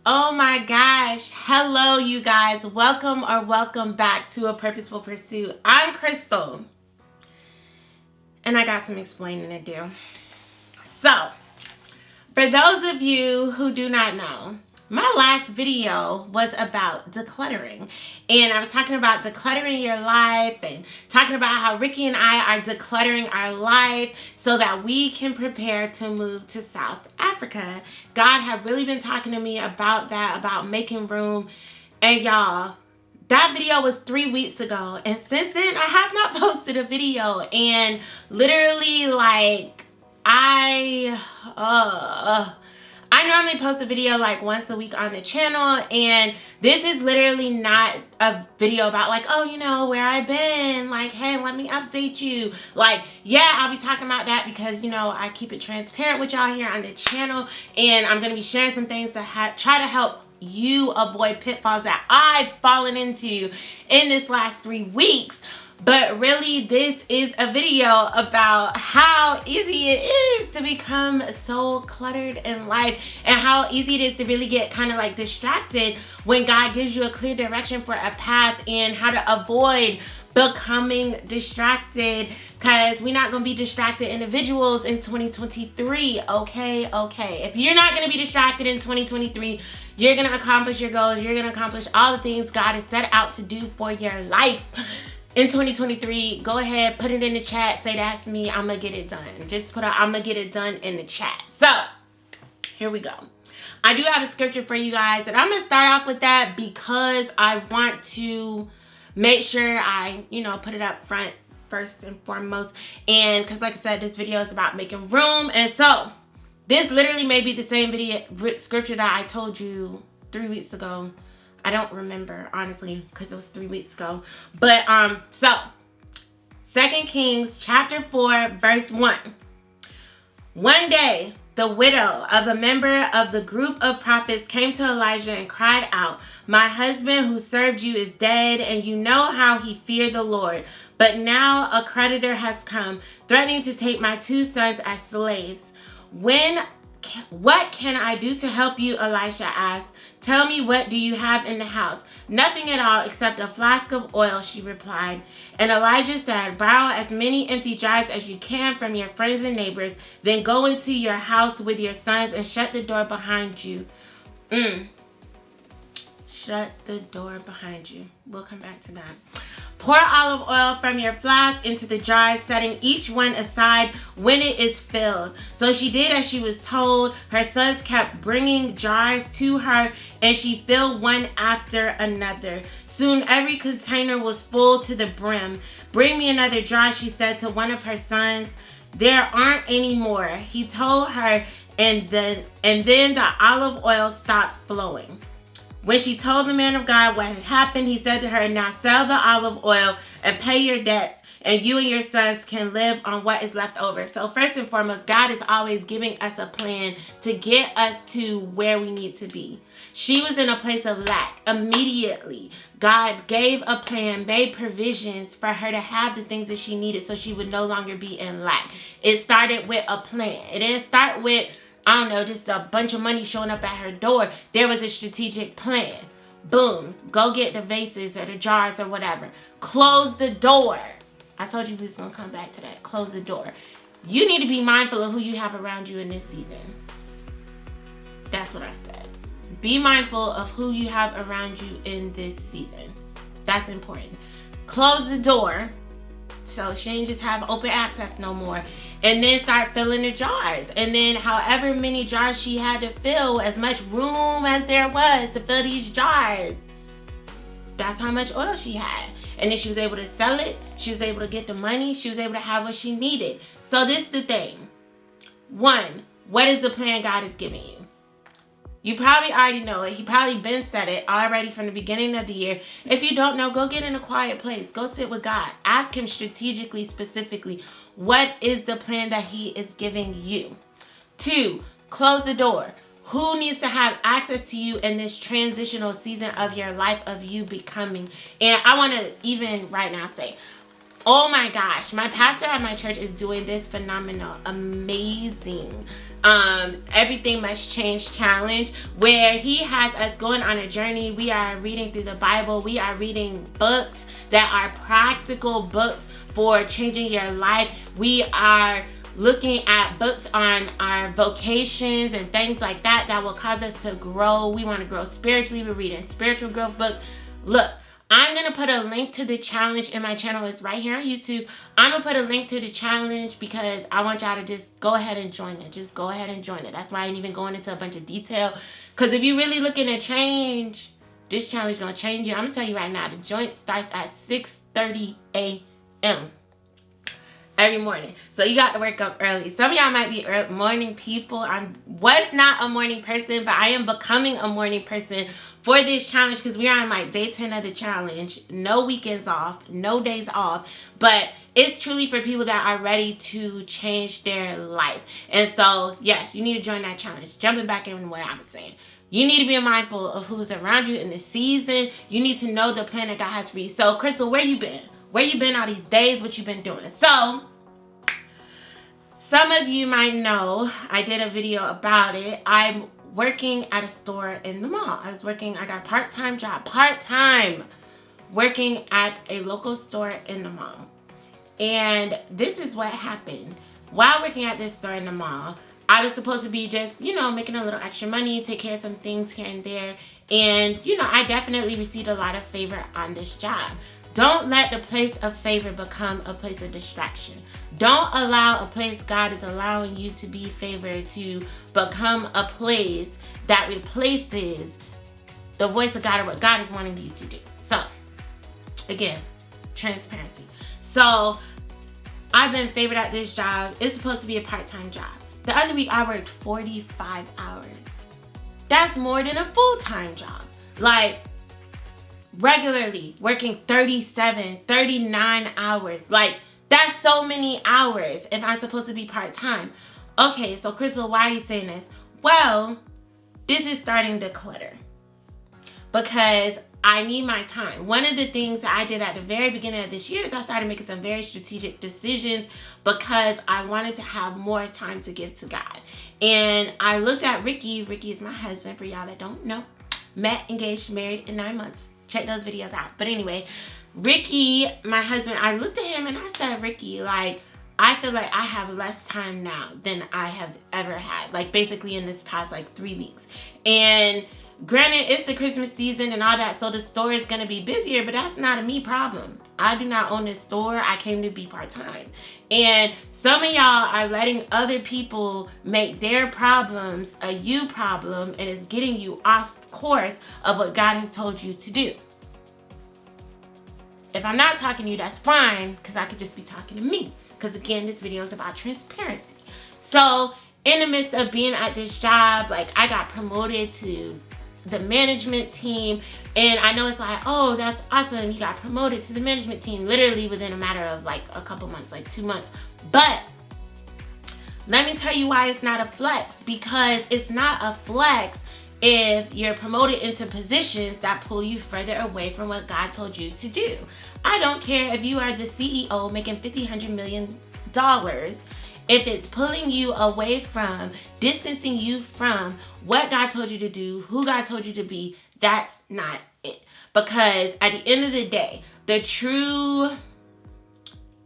Oh my gosh. Hello, you guys. Welcome back to A Purposeful Pursuit. I'm Crystal, and I got some explaining to do. So, for those of you who do not know, my last video was about decluttering, and I was talking about decluttering your life and talking about how Ricky and I are decluttering our life so that we can prepare to move to South Africa. God had really been talking to me about that, about making room, and y'all, that video was 3 weeks ago, and since then I have not posted a video, and literally I normally post a video like once a week on the channel, and this is literally not a video about like, oh, you know, where I've been, like, hey, let me update you. Like, yeah, I'll be talking about that because, you know, I keep it transparent with y'all here on the channel, and I'm going to be sharing some things to try to help you avoid pitfalls that I've fallen into in this last 3 weeks. But really, this is a video about how easy it is to become so cluttered in life and how easy it is to really get kind of like distracted when God gives you a clear direction for a path, and how to avoid becoming distracted, because we're not going to be distracted individuals in 2023. Okay. If you're not going to be distracted in 2023, you're going to accomplish your goals. You're going to accomplish all the things God has set out to do for your life. In 2023, go ahead, put it in the chat. Say, that's me. I'm going to get it done. Just put I'm going to get it done in the chat. So, here we go. I do have a scripture for you guys, and I'm going to start off with that because I want to make sure I, put it up front first and foremost. And because, like I said, this video is about making room. And so, this literally may be the same scripture that I told you 3 weeks ago. I don't remember, honestly, because it was 3 weeks ago. But, so, 2 Kings chapter 4, verse 1. One day, the widow of a member of the group of prophets came to Elijah and cried out, "My husband who served you is dead, and you know how he feared the Lord. But now a creditor has come, threatening to take my 2 sons as slaves. What can I do to help you?" Elisha asked. "Tell me, what do you have in the house?" "Nothing at all except a flask of oil," she replied. And Elijah said, "Borrow as many empty jars as you can from your friends and neighbors. Then go into your house with your sons and shut the door behind you." Shut the door behind you. We'll come back to that. "Pour olive oil from your flask into the jars, setting each one aside when it is filled." So she did as she was told. Her sons kept bringing jars to her, and she filled one after another. Soon every container was full to the brim. "Bring me another jar," she said to one of her sons. "There aren't any more," he told her, and then the olive oil stopped flowing. When she told the man of God what had happened, he said to her, "Now sell the olive oil and pay your debts, and you and your sons can live on what is left over." So first and foremost, God is always giving us a plan to get us to where we need to be. She was in a place of lack. Immediately, God gave a plan, made provisions for her to have the things that she needed so she would no longer be in lack. It started with a plan. It didn't start with, I don't know, just a bunch of money showing up at her door. There was a strategic plan. Boom. Go get the vases or the jars or whatever. Close the door. I told you we was going to come back to that. Close the door. You need to be mindful of who you have around you in this season. That's what I said. Be mindful of who you have around you in this season. That's important. Close the door so she didn't just have open access no more. And then start filling the jars. And then however many jars she had to fill, as much room as there was to fill these jars, that's how much oil she had. And then she was able to sell it. She was able to get the money. She was able to have what she needed. So this is the thing. 1, what is the plan God is giving you? You probably already know it. He probably been said it already from the beginning of the year. If you don't know, go get in a quiet place. Go sit with God. Ask him strategically, specifically, what is the plan that he is giving you? 2, close the door. Who needs to have access to you in this transitional season of your life, of you becoming? And I want to even right now say, oh my gosh, my pastor at my church is doing this phenomenal, amazing Everything Must Change challenge, where he has us going on a journey. We are reading through the Bible. We are reading books that are practical books for changing your life. We are looking at books on our vocations and things like that that will cause us to grow. We want to grow spiritually. We're reading spiritual growth books. Look, I'm going to put a link to the challenge in my channel. It's right here on YouTube. I'm going to put a link to the challenge because I want y'all to just go ahead and join it. Just go ahead and join it. That's why I ain't even going into a bunch of detail. Because if you're really looking to change, this challenge is going to change you. I'm going to tell you right now, the joint starts at 6:30 a.m. every morning. So you got to wake up early. Some of y'all might be morning people. I was not a morning person, but I am becoming a morning person for this challenge because we are on like day 10 of the challenge. No weekends off, no days off. But it's truly for people that are ready to change their life. And so, yes, you need to join that challenge. Jumping back in what I was saying. You need to be mindful of who's around you in the season. You need to know the plan that God has for you. So, Crystal, where you been? Where you been all these days? What you been doing? So, some of you might know I did a video about it. I'm working at a store in the mall. I got a part-time job, working at a local store in the mall. And this is what happened. While working at this store in the mall, I was supposed to be just, making a little extra money, take care of some things here and there. And, I definitely received a lot of favor on this job. Don't let the place of favor become a place of distraction. Don't allow a place God is allowing you to be favored to become a place that replaces the voice of God or what God is wanting you to do. So, again, transparency. So, I've been favored at this job. It's supposed to be a part-time job. The other week, I worked 45 hours. That's more than a full-time job. Like, regularly working 37, 39 hours. Like, that's so many hours if I'm supposed to be part-time. Okay, so Crystal, why are you saying this? Well, this is starting to clutter because I need my time. One of the things that I did at the very beginning of this year is I started making some very strategic decisions because I wanted to have more time to give to God. And I looked at Ricky. Ricky is my husband, for y'all that don't know. Met, engaged, married in 9 months. Check those videos out. But anyway, Ricky, my husband, I looked at him and I said, Ricky, like, I feel like I have less time now than I have ever had. Like, basically in this past, 3 weeks. And granted, it's the Christmas season and all that, so the store is going to be busier, but that's not a me problem. I do not own this store. I came to be part-time. And some of y'all are letting other people make their problems a you problem, and it's getting you off course of what God has told you to do. If I'm not talking to you, that's fine, because I could just be talking to me. Because again, this video is about transparency. So in the midst of being at this job, I got promoted to the management team, and I know it's like, oh, that's awesome, you got promoted to the management team literally within a matter of a couple months, 2 months. But let me tell you why it's not a flex. Because it's not a flex if you're promoted into positions that pull you further away from what God told you to do. I don't care if you are the CEO making $100 million. If it's pulling you away from, distancing you from what God told you to do, who God told you to be, that's not it. Because at the end of the day, the true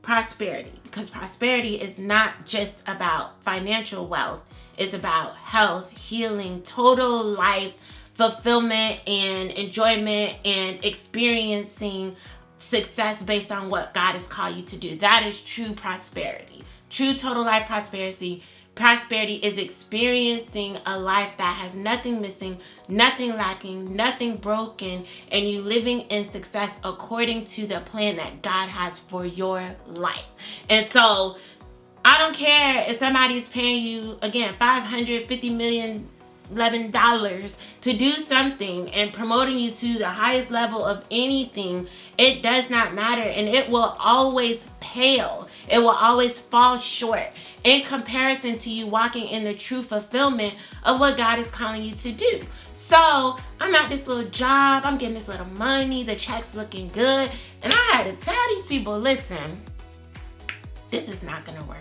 prosperity, because prosperity is not just about financial wealth, it's about health, healing, total life fulfillment and enjoyment and experiencing success based on what God has called you to do. That is true prosperity. True total life prosperity. Prosperity is experiencing a life that has nothing missing, nothing lacking, nothing broken, and you living in success according to the plan that God has for your life. And so I don't care if somebody is paying you, again, $550 million to do something and promoting you to the highest level of anything. It does not matter, and it will always pale. It will always fall short in comparison to you walking in the true fulfillment of what God is calling you to do. So I'm at this little job, I'm getting this little money, the check's looking good, and I had to tell these people, listen, this is not gonna work.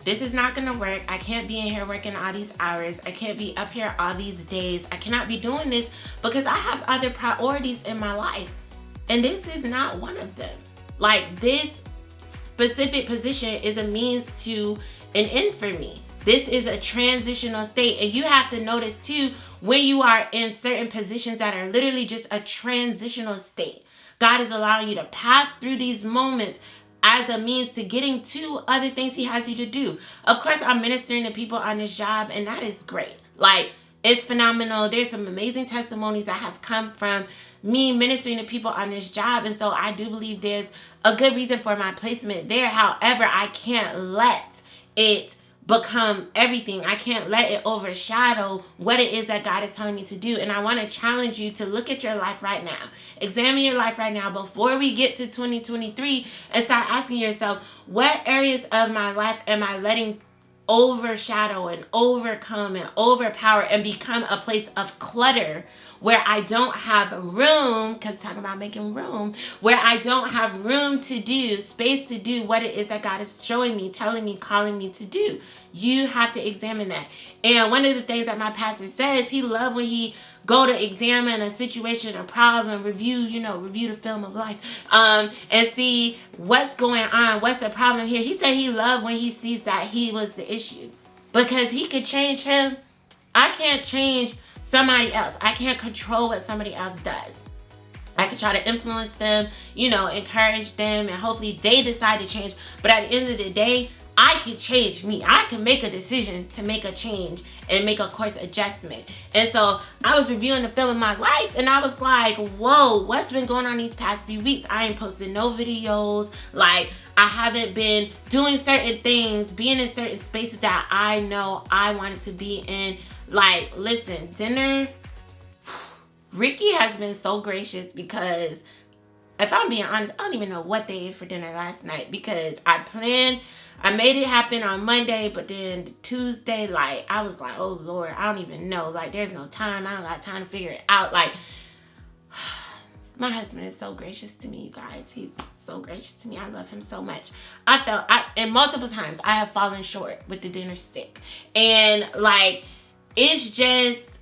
this is not gonna work. I can't be in here working all these hours. I can't be up here all these days. I cannot be doing this because I have other priorities in my life. And this is not one of them. Like, this specific position is a means to an end for me. This is a transitional state. And you have to notice too, when you are in certain positions that are literally just a transitional state, God is allowing you to pass through these moments as a means to getting to other things he has you to do. Of course, I'm ministering to people on this job, and that is great. Like, it's phenomenal. There's some amazing testimonies that have come from me ministering to people on this job. And so I do believe there's a good reason for my placement there. However, I can't let it become everything. I can't let it overshadow what it is that God is telling me to do. And I want to challenge you to look at your life right now. Examine your life right now before we get to 2023 and start asking yourself, what areas of my life am I letting overshadow and overcome and overpower and become a place of clutter where I don't have room, because talking about making room, where I don't have room to do, space to do what it is that God is showing me, telling me, calling me to do. You have to examine that. And one of the things that my pastor says, he loves when he go to examine a situation, a problem, review the film of life, and see what's going on, what's the problem here. He said he loved when he sees that he was the issue, because he could change him. I can't change somebody else. I can't control what somebody else does. I can try to influence them, encourage them, and hopefully they decide to change. But at the end of the day, I can change me. I can make a decision to make a change and make a course adjustment. And so I was reviewing the film of my life, and I was like, whoa, what's been going on these past few weeks? I ain't posted no videos. Like, I haven't been doing certain things, being in certain spaces that I know I wanted to be in. Like, listen, dinner, Ricky has been so gracious, because if I'm being honest, I don't even know what they ate for dinner last night, because I made it happen on Monday, but then Tuesday, like, I was like, oh Lord, I don't even know. Like, there's no time. I don't got time to figure it out. Like, my husband is so gracious to me, you guys. He's so gracious to me. I love him so much. And multiple times I have fallen short with the dinner stick. And like, it's just,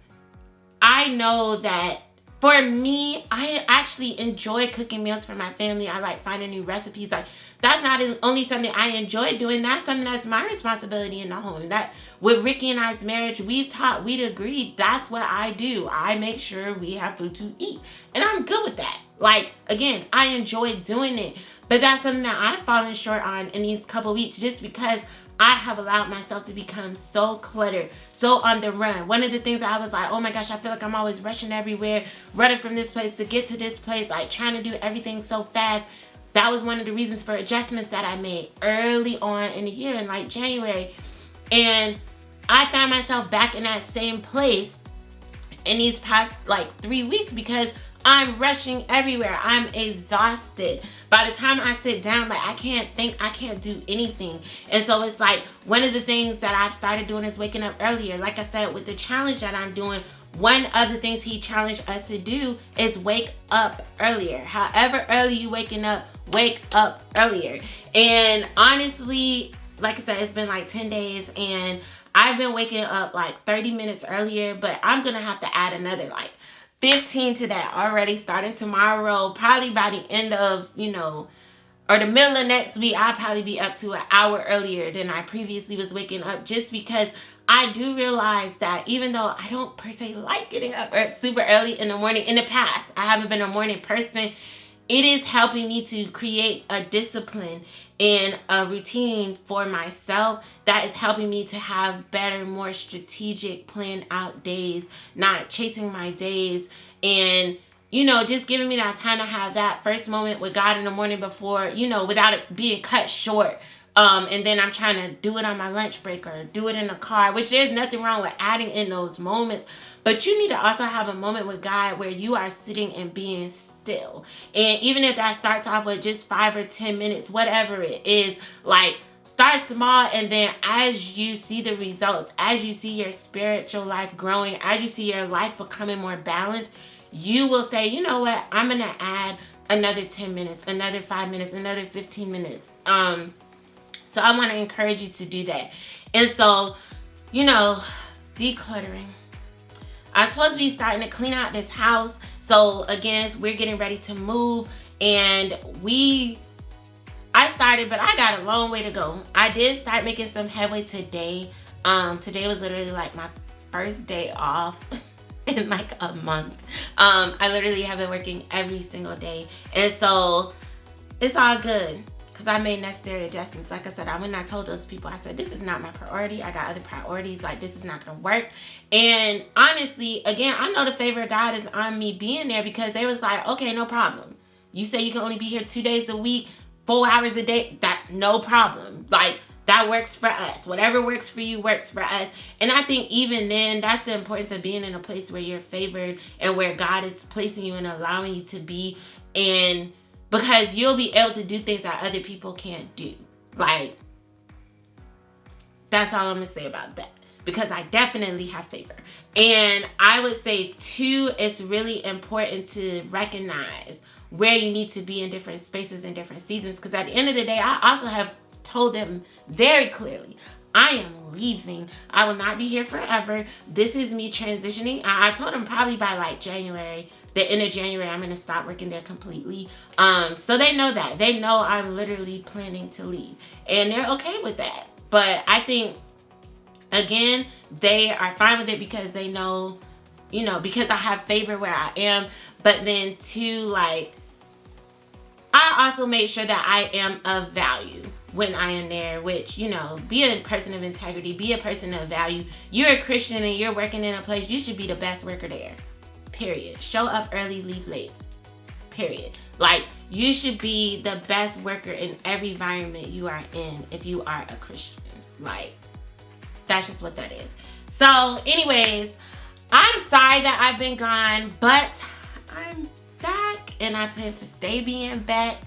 I know that for me, I actually enjoy cooking meals for my family. I like finding new recipes. Like, that's not only something I enjoy doing. That's something that's my responsibility in the home. That with Ricky and I's marriage, we'd agreed that's what I do. I make sure we have food to eat. And I'm good with that. Like, again, I enjoy doing it. But that's something that I've fallen short on in these couple weeks, just because I have allowed myself to become so cluttered, so on the run. One of the things I was like, oh my gosh, I feel like I'm always rushing everywhere, running from this place to get to this place, like trying to do everything so fast. That was one of the reasons for adjustments that I made early on in the year, in like January. And I found myself back in that same place in these past like 3 weeks, because I'm rushing everywhere. I'm exhausted. By the time I sit down, like, I can't think, I can't do anything. And so it's like, one of the things that I've started doing is waking up earlier. Like I said, with the challenge that I'm doing, one of the things he challenged us to do is wake up earlier. However early you waking up, wake up earlier. And honestly, like I said, it's been like 10 days and I've been waking up like 30 minutes earlier, but I'm gonna have to add another like 15 to that already starting tomorrow. Probably by the end of, or the middle of next week, I'll probably be up to an hour earlier than I previously was waking up, just because I do realize that even though I don't per se like getting up super early in the morning, in the past, I haven't been a morning person, it is helping me to create a discipline and a routine for myself that is helping me to have better, more strategic, planned out days, not chasing my days, and just giving me that time to have that first moment with God in the morning before, without it being cut short. And then I'm trying to do it on my lunch break or do it in the car, which there's nothing wrong with adding in those moments. But you need to also have a moment with God where you are sitting and being still. And even if that starts off with just 5 or 10 minutes, whatever it is, like, start small, and then as you see the results, as you see your spiritual life growing, as you see your life becoming more balanced, you will say, you know what, I'm going to add another 10 minutes, another 5 minutes, another 15 minutes. So I want to encourage you to do that. And so, you know, decluttering. I'm supposed to be starting to clean out this house. So again, we're getting ready to move, and I started, but I got a long way to go. I did start making some headway today. Today was literally like my first day off in like a month. I literally have been working every single day, and so it's all good because I made necessary adjustments. Like I said, I went and I told those people, I said, this is not my priority. I got other priorities. Like, this is not gonna work. And honestly, again, I know the favor of God is on me being there, because they was like, okay, no problem. You say you can only be here 2 days a week, 4 hours a day. That no problem. Like, that works for us. Whatever works for you works for us. And I think even then, that's the importance of being in a place where you're favored and where God is placing you and allowing you to be in, because you'll be able to do things that other people can't do. Like, that's all I'm gonna say about that, because I definitely have favor. And I would say too, it's really important to recognize where you need to be in different spaces and different seasons, because at the end of the day, I also have told them very clearly, I am leaving. I will not be here forever. This is me transitioning. I told them probably by like January, the end of January, I'm going to stop working there completely. So they know that. They know I'm literally planning to leave, and they're okay with that. But I think, again, they are fine with it because they know, you know, because I have favor where I am. But then too, like, I also make sure that I am of value when I am there, which, you know, be a person of integrity, be a person of value. You're a Christian and you're working in a place, you should be the best worker there. Period. Show up early, leave late. Period. Like, you should be the best worker in every environment you are in if you are a Christian. Like, that's just what that is. So, anyways, I'm sorry that I've been gone, but I'm back and I plan to stay being back.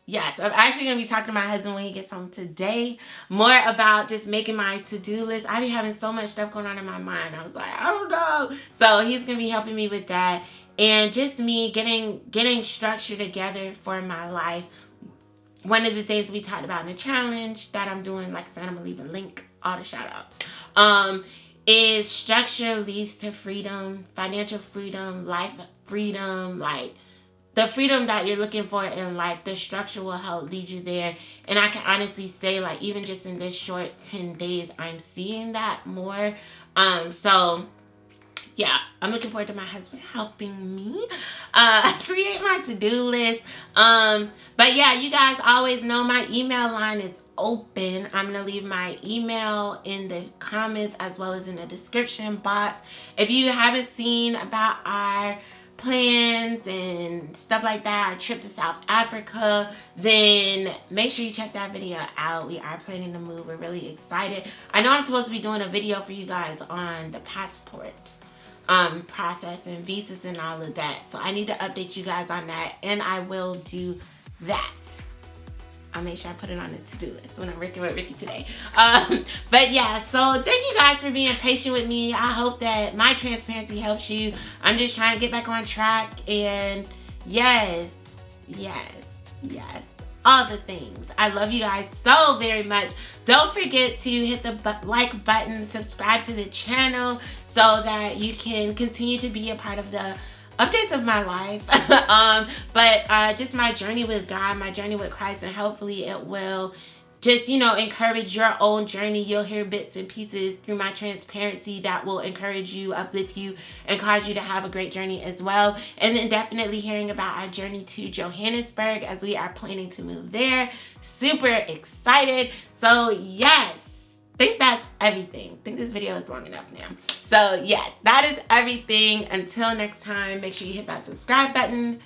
Yes, I'm actually gonna be talking to my husband when he gets home today, more about just making my to-do list. I be having so much stuff going on in my mind. I was like, I don't know. So he's gonna be helping me with that, and just me getting structure together for my life. One of the things we talked about in the challenge that I'm doing, like I said, I'm gonna leave a link, all the shout outs, is structure leads to freedom, financial freedom, life freedom, like the freedom that you're looking for in life. The structure will help lead you there. And I can honestly say, like, even just in this short 10 days, I'm seeing that more. So yeah, I'm looking forward to my husband helping me create my to-do list. But yeah, you guys always know my email line is open. I'm gonna leave my email in the comments as well as in the description box. If you haven't seen about our plans and stuff like that, our trip to South Africa, then make sure you check that video out. We are planning to move. We're really excited. I know I'm supposed to be doing a video for you guys on the passport process and visas and all of that, so I need to update you guys on that, and I will do that. I'll make sure I put it on the to-do list when I'm working with Ricky today. But yeah, so thank you guys for being patient with me. I hope that my transparency helps you. I'm just trying to get back on track, and yes, all the things. I love you guys so very much. Don't forget to hit the like button, subscribe to the channel so that you can continue to be a part of the updates of my life. But just my journey with God, my journey with Christ, and hopefully it will just, you know, encourage your own journey. You'll hear bits and pieces through my transparency that will encourage you, uplift you, and cause you to have a great journey as well. And then definitely hearing about our journey to Johannesburg as we are planning to move there. Super excited. So yes, I think that's everything. I think this video is long enough now. So yes, that is everything. Until next time, make sure you hit that subscribe button.